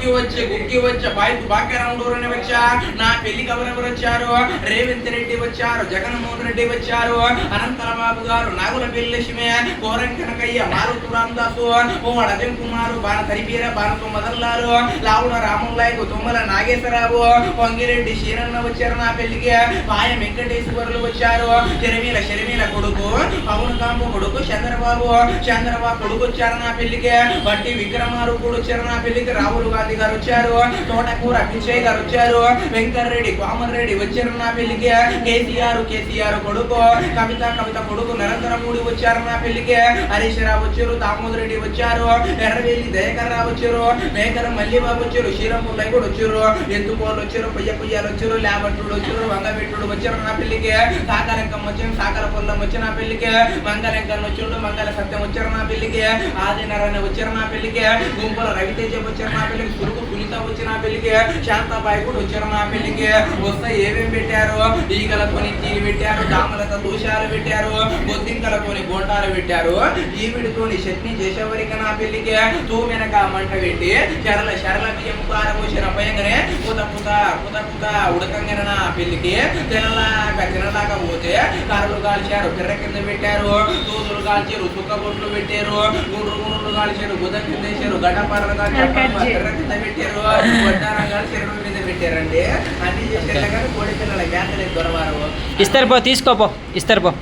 Gucci వచ్చి బాయ్కు బాక్యరాముడూరని వచ్చా. నా పెళ్లికి ఎవరెవరు వచ్చారు? రేవంత్ రెడ్డి వచ్చారు, జగన్మోహన్ రెడ్డి వచ్చారు, అనంతరబాబు గారు, నాగులపల్లి లక్ష్మి, కోరం కనకయ్య, మారుతు రామదాసు, ఓవాడ అజయ్ కుమార్, బాణ తరిపీర, బాణతో మొదల్లారు, లావుడ రాములయ్య, తుమ్మల నాగేశ్వరరావు, పొంగిరెడ్డి శీరన్న వచ్చారు నా పెళ్లికి. పాయ వెంకటేశ్వర్లు వచ్చారు. షర్మిల కొడుకు, పవన్ కాంబు కొడుకు చంద్రబాబు కొడుకు వచ్చారు నా పెళ్లికి. బట్టి విక్రమారు కూడా వచ్చారు నా పెళ్లికి. రాహుల్ గాంధీ గారు వచ్చారు. తోటకూర పిచ్చయ్య గారు వచ్చారు. వెంకటరెడ్డి, కోమల్ రెడ్డి వచ్చారు నా పెళ్లికి. కేసీఆర్ కొడుకు, కవిత కొడుకు నరేంద్రమోడీ వచ్చారు నా పెళ్లికి. హరీష్ రావు వచ్చారు. దామోదర్ రెడ్డి వచ్చారు. ఎర్రవేలి దయాకర్ రావు వచ్చారు. మేకల మల్లిబాబు వచ్చారు. శ్రీరాములయ్య కూడా వచ్చారు. ఎత్తుకోలు వచ్చారు. పొయ్యాలు వచ్చారు. లేబట్టుడు వచ్చారు. వంగబెట్టుడు వచ్చారు నా పెళ్లికి. సాకరంకం వచ్చారు. సాకర పొల్లం వచ్చి నా పెళ్లికి. మంగళంకం వచ్చాడు. మంగళ సత్యం వచ్చారు నా పెళ్లికి. ఆదినారాయణ వచ్చారు నా పెళ్లికి. గుంపుల రవితేజ వచ్చారు నా పెళ్లికి. సురుకు సునీత వచ్చి నా పెళ్లికి. శాంతాబాయి కూడా వచ్చారు నా పెళ్లికి. వస్తే ఏమేమి పెట్టారు? ఈగలతోని తీలు పెట్టారు. దామలతో దోషాలు పెట్టారు. బొద్దింకలతోని గోంటాలు పెట్టారు. ఈవిడితోని చట్నీ చేసేవరికి నా పెళ్లికి. తూమెనక మంట పెట్టి శరల బియ్యం కారం వచ్చిన భయంగానే పుత ఉడకంగానే నా పెళ్లికి. తినలాగా పోతే కర్రలు కాల్చారు. పిర్ర కింద పెట్టారు. దూదులు కాల్చారు. చుక్కబొట్లు పెట్టారు. గుండ్రు కాల్చారు. గుద కింద వేసారు. గడ్డపర్రలు కాల్చారు. పిర్ర కింద పెట్టారు. వడ్డారం కాల్చి చెరువుల మీద పెట్టారండి. అన్ని చేసేలా కానీ కోడి పిల్లల గ్యాస్ లేదు దొరవారు. ఇస్తారు పో, తీసుకోపో, ఇస్తారు పో.